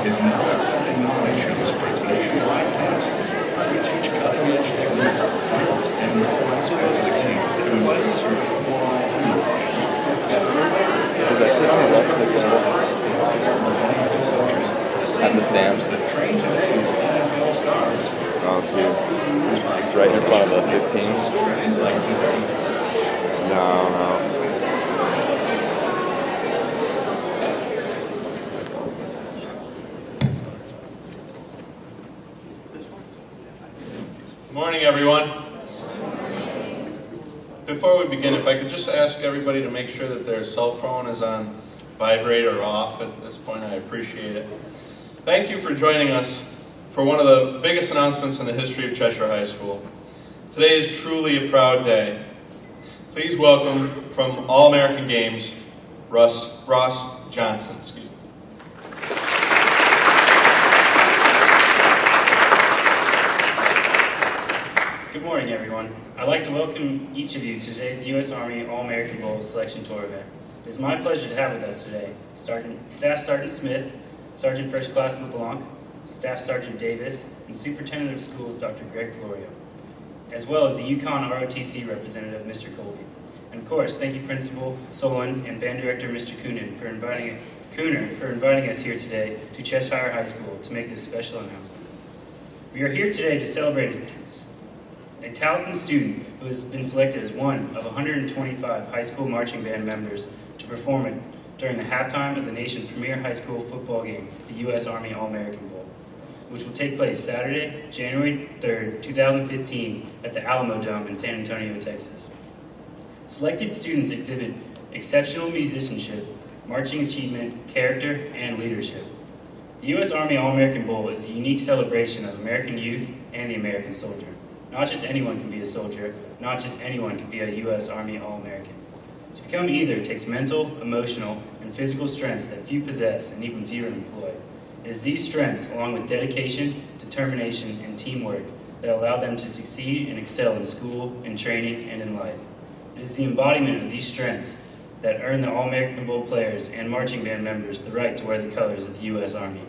is now accepting nominations for its nationwide class. We teach cutting-edge techniques, drills, and more aspects of the game that invite us to football at the stand. that train today's NFL stars. Oh, see. It's right in front of the 15. No. Good morning, everyone. Before we begin, if I could just ask everybody to make sure that their cell phone is on vibrate or off at this point, I appreciate it. Thank you for joining us for one of the biggest announcements in the history of Cheshire High School. Today is truly a proud day. Please welcome from All-American Games, Ross Johnson. Good morning, everyone. I'd like to welcome each of you to today's U.S. Army All-American Bowl Selection Tour event. It is my pleasure to have with us today Staff Sergeant Smith, Sergeant First Class LeBlanc, Staff Sergeant Davis, and Superintendent of Schools Dr. Greg Florio, as well as the Yukon ROTC representative, Mr. Colby. And of course, thank you Principal Solimine and Band Director Mr. Cooner for inviting us here today to Cheshire High School to make this special announcement. We are here today to celebrate a talented student who has been selected as one of 125 high school marching band members to perform it during the halftime of the nation's premier high school football game, the U.S. Army All-American Bowl, which will take place Saturday, January 3rd, 2015 at the Alamo Dome in San Antonio, Texas. Selected students exhibit exceptional musicianship, marching achievement, character, and leadership. The U.S. Army All-American Bowl is a unique celebration of American youth and the American soldier. Not just anyone can be a soldier, not just anyone can be a U.S. Army All-American. To become either takes mental, emotional, and physical strengths that few possess and even fewer employ. It is these strengths, along with dedication, determination, and teamwork, that allow them to succeed and excel in school, in training, and in life. It is the embodiment of these strengths that earn the All-American Bowl players and marching band members the right to wear the colors of the U.S. Army.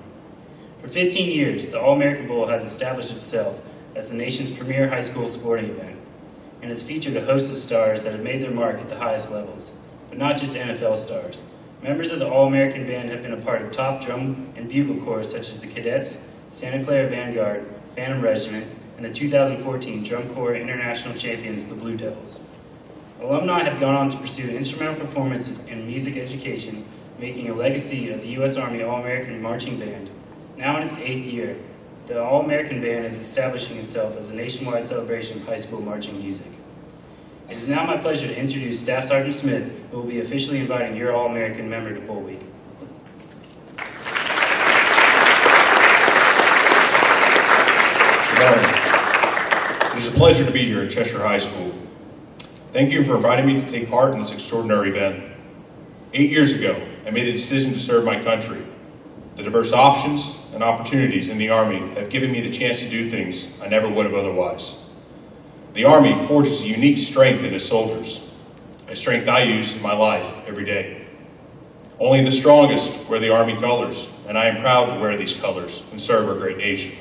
For 15 years, the All-American Bowl has established itself as the nation's premier high school sporting event, and has featured a host of stars that have made their mark at the highest levels, but not just NFL stars. Members of the All-American Band have been a part of top drum and bugle corps such as the Cadets, Santa Clara Vanguard, Phantom Regiment, and the 2014 Drum Corps International Champions, the Blue Devils. Alumni have gone on to pursue instrumental performance and music education, making a legacy of the U.S. Army All-American Marching Band. Now in its 8th year, the All-American Band is establishing itself as a nationwide celebration of high school marching music. It is now my pleasure to introduce Staff Sergeant Smith, who will be officially inviting your All-American member to Bowl Week. Good morning. It is a pleasure to be here at Cheshire High School. Thank you for inviting me to take part in this extraordinary event. 8 years ago, I made a decision to serve my country. The diverse options and opportunities in the Army have given me the chance to do things I never would have otherwise. The Army forges a unique strength in its soldiers, a strength I use in my life every day. Only the strongest wear the Army colors, and I am proud to wear these colors and serve our great nation.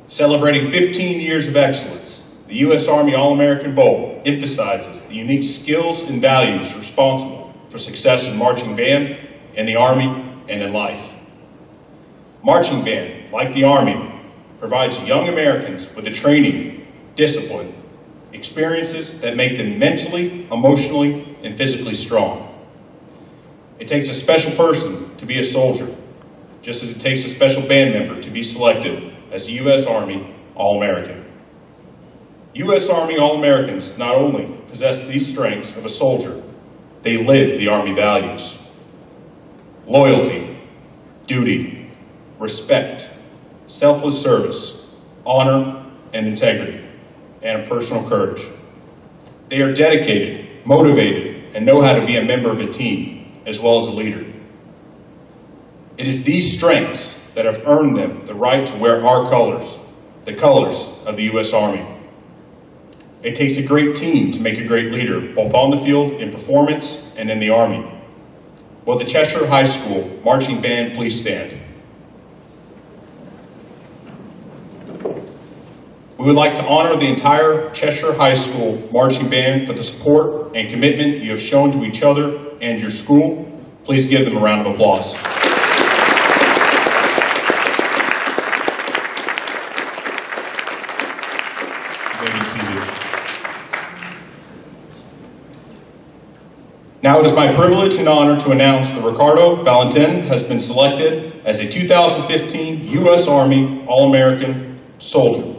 Celebrating 15 years of excellence, the U.S. Army All-American Bowl emphasizes the unique skills and values responsible for success in marching band, in the Army, and in life. Marching band, like the Army, provides young Americans with the training, discipline, experiences that make them mentally, emotionally, and physically strong. It takes a special person to be a soldier, just as it takes a special band member to be selected as a U.S. Army All-American. U.S. Army All-Americans not only possess these strengths of a soldier, they live the Army values. Loyalty, duty, respect, selfless service, honor, and integrity, and personal courage. They are dedicated, motivated, and know how to be a member of a team, as well as a leader. It is these strengths that have earned them the right to wear our colors, the colors of the U.S. Army. It takes a great team to make a great leader, both on the field, in performance, and in the Army. will the Cheshire High School Marching Band please stand? We would like to honor the entire Cheshire High School Marching Band for the support and commitment you have shown to each other and your school. Please give them a round of applause. Now it is my privilege and honor to announce that Ricardo Valentin has been selected as a 2015 U.S. Army All-American Soldier.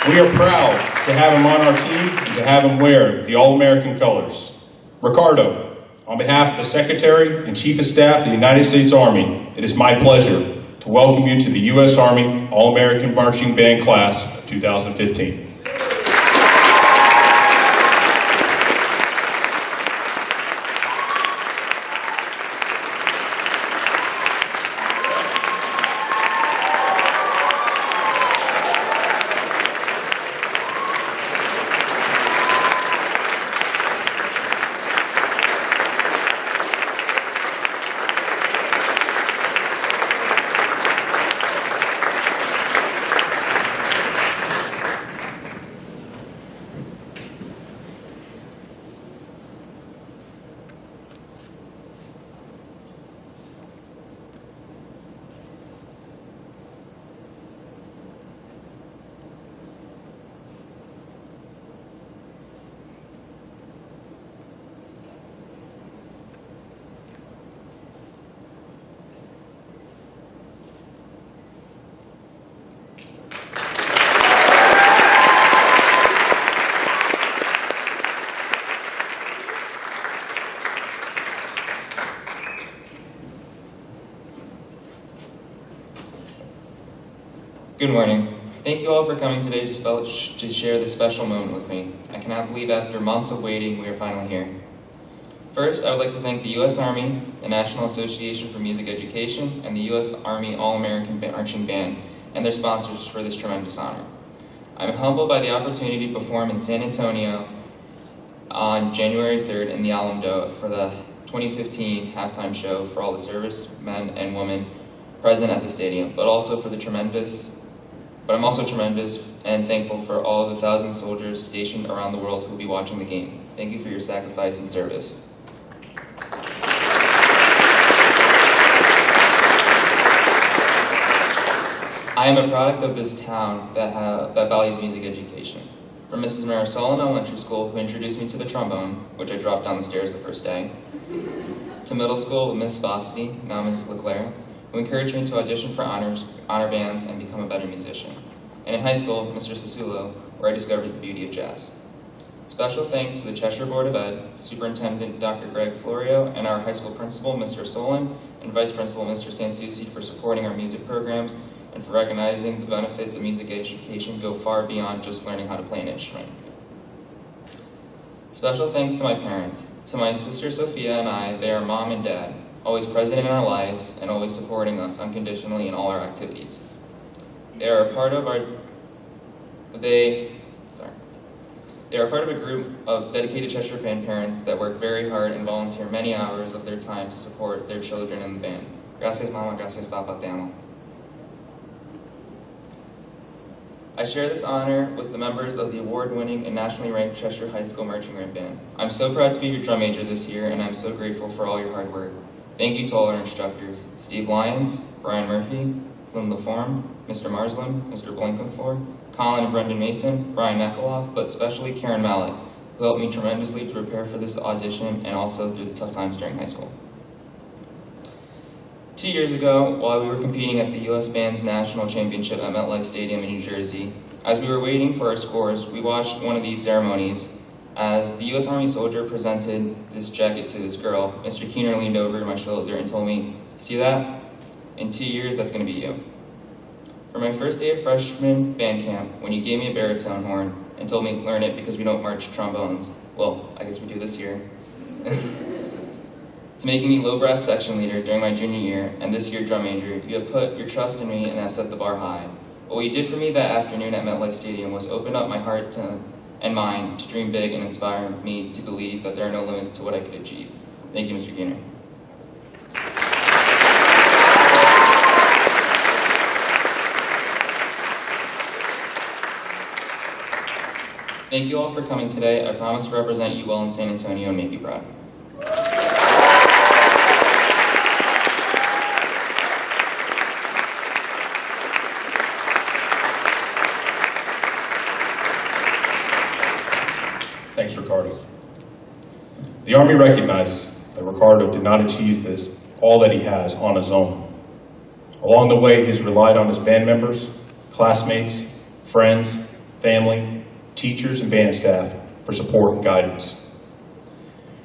We are proud to have him on our team and to have him wear the All-American colors. Ricardo, on behalf of the Secretary and Chief of Staff of the United States Army, it is my pleasure to welcome you to the U.S. Army All-American Marching Band Class of 2015. Good morning. Thank you all for coming today to share this special moment with me. I cannot believe after months of waiting, we are finally here. First, I would like to thank the U.S. Army, the National Association for Music Education, and the U.S. Army All-American Marching Band, and their sponsors for this tremendous honor. I'm humbled by the opportunity to perform in San Antonio on January 3rd in the Alamo for the 2015 halftime show for all the servicemen and women present at the stadium, but I'm also tremendous and thankful for all the thousand soldiers stationed around the world who will be watching the game. Thank you for your sacrifice and service. I am a product of this town that values music education. From Mrs. Marisol in elementary school, who introduced me to the trombone, which I dropped down the stairs the first day, to middle school with Miss Bosti, now Miss Leclerc, who encouraged me to audition for honor bands and become a better musician. And in high school, Mr. Sasulo, where I discovered the beauty of jazz. Special thanks to the Cheshire Board of Ed, Superintendent Dr. Greg Florio, and our high school principal, Mr. Solon, and Vice Principal, Mr. Sansucci, for supporting our music programs and for recognizing the benefits of music education go far beyond just learning how to play an instrument. Special thanks to my parents. To my sister Sophia and I, they are mom and dad, always present in our lives and always supporting us unconditionally in all our activities. They are a part of a group of dedicated Cheshire band parents that work very hard and volunteer many hours of their time to support their children in the band. Gracias mama, gracias papa, te amo. I share this honor with the members of the award-winning and nationally ranked Cheshire High School Marching Band. I'm so proud to be your drum major this year, and I'm so grateful for all your hard work. Thank you to all our instructors, Steve Lyons, Brian Murphy, Lynn LaForme, Mr. Marsland, Mr. Blankenford, Colin and Brendan Mason, Brian Nekoloff, but especially Karen Mallett, who helped me tremendously to prepare for this audition and also through the tough times during high school. 2 years ago, while we were competing at the U.S. Band's National Championship at MetLife Stadium in New Jersey, as we were waiting for our scores, we watched one of these ceremonies as the U.S. Army soldier presented this jacket to this girl. Mr. Keener leaned over to my shoulder and told me, "See that? In 2 years, that's going to be you." For my first day of freshman band camp, when you gave me a baritone horn and told me, "Learn it because we don't march trombones," well, I guess we do this year, to making me low brass section leader during my junior year and this year drum major, you have put your trust in me and have set the bar high. But what you did for me that afternoon at MetLife Stadium was open up my heart and mind to dream big and inspire me to believe that there are no limits to what I could achieve. Thank you, Mr. Keener. Thank you all for coming today. I promise to represent you well in San Antonio and make you proud. Thanks, Ricardo. The Army recognizes that Ricardo did not achieve all that he has on his own. Along the way, he's relied on his band members, classmates, friends, family, teachers, and band staff for support and guidance.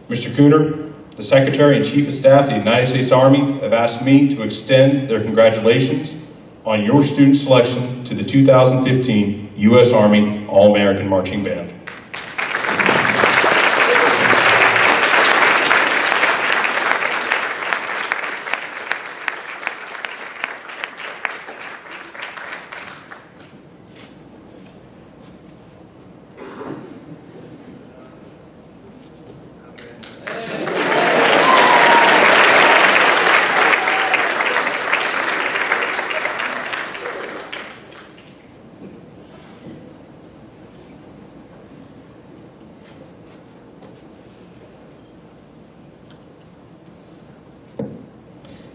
Mr. Cooner, the Secretary and Chief of Staff of the United States Army, have asked me to extend their congratulations on your student selection to the 2015 U.S. Army All-American Marching Band.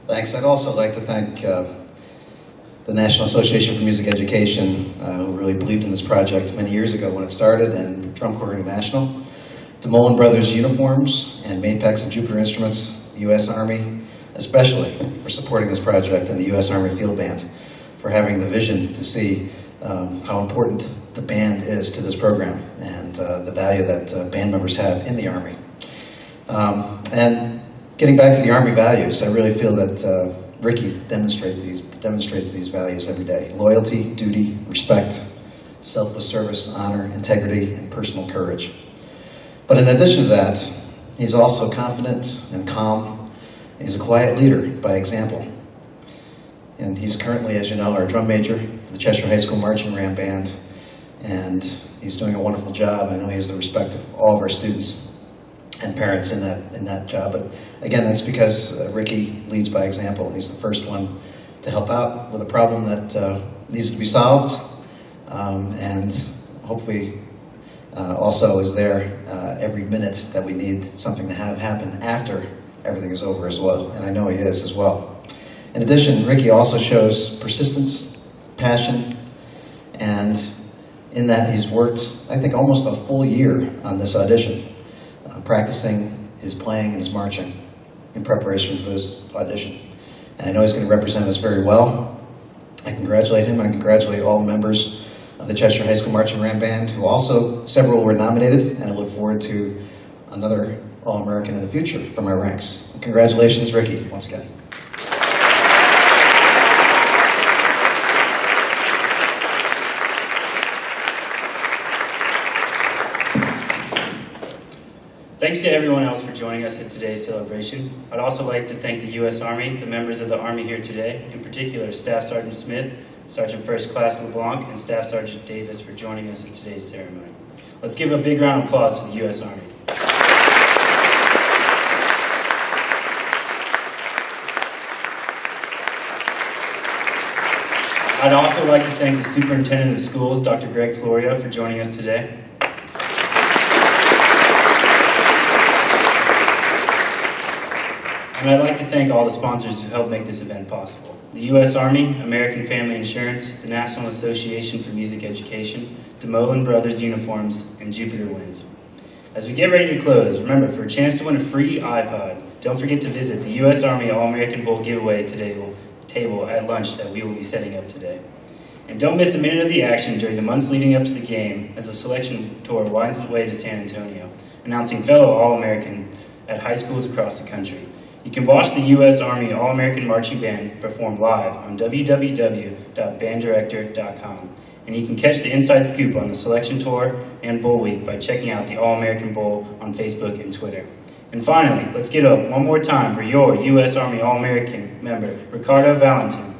Thanks. I'd also like to thank the National Association for Music Education, who really believed in this project many years ago when it started, and Drum Corps International, DeMolin Brothers Uniforms, and Mapex and Jupiter Instruments, U.S. Army, especially for supporting this project, and the U.S. Army Field Band for having the vision to see how important the band is to this program and the value that band members have in the Army. And getting back to the Army values, I really feel that Ricky demonstrates these values every day. Loyalty, duty, respect, selfless service, honor, integrity, and personal courage. But in addition to that, he's also confident and calm. He's a quiet leader by example. And he's currently, as you know, our drum major for the Cheshire High School Marching Band. And he's doing a wonderful job. I know he has the respect of all of our students and parents in that job. But again, that's because Ricky leads by example. He's the first one to help out with a problem that needs to be solved, and hopefully also is there every minute that we need something to have happen after everything is over as well, and I know he is as well. In addition, Ricky also shows persistence, passion, and in that he's worked, I think, almost a full year on this audition, practicing his playing and his marching in preparation for this audition. And I know he's going to represent us very well. I congratulate him, and I congratulate all the members of the Cheshire High School Marching Band, who also, several were nominated, and I look forward to another All-American in the future from our ranks. Congratulations, Ricky, once again. Thanks to everyone else for joining us at today's celebration. I'd also like to thank the U.S. Army, the members of the Army here today, in particular Staff Sergeant Smith, Sergeant First Class LeBlanc, and Staff Sergeant Davis for joining us at today's ceremony. Let's give a big round of applause to the U.S. Army. I'd also like to thank the Superintendent of Schools, Dr. Greg Florio, for joining us today. And I'd like to thank all the sponsors who helped make this event possible. The U.S. Army, American Family Insurance, the National Association for Music Education, DeMolin Brothers Uniforms, and Jupiter Winds. As we get ready to close, remember, for a chance to win a free iPod, don't forget to visit the U.S. Army All-American Bowl giveaway table at lunch that we will be setting up today. And don't miss a minute of the action during the months leading up to the game as the selection tour winds its way to San Antonio, announcing fellow All-American at high schools across the country. You can watch the U.S. Army All-American Marching Band perform live on www.banddirector.com. And you can catch the inside scoop on the selection tour and Bowl Week by checking out the All-American Bowl on Facebook and Twitter. And finally, let's get up one more time for your U.S. Army All-American member, Ricardo Valentin.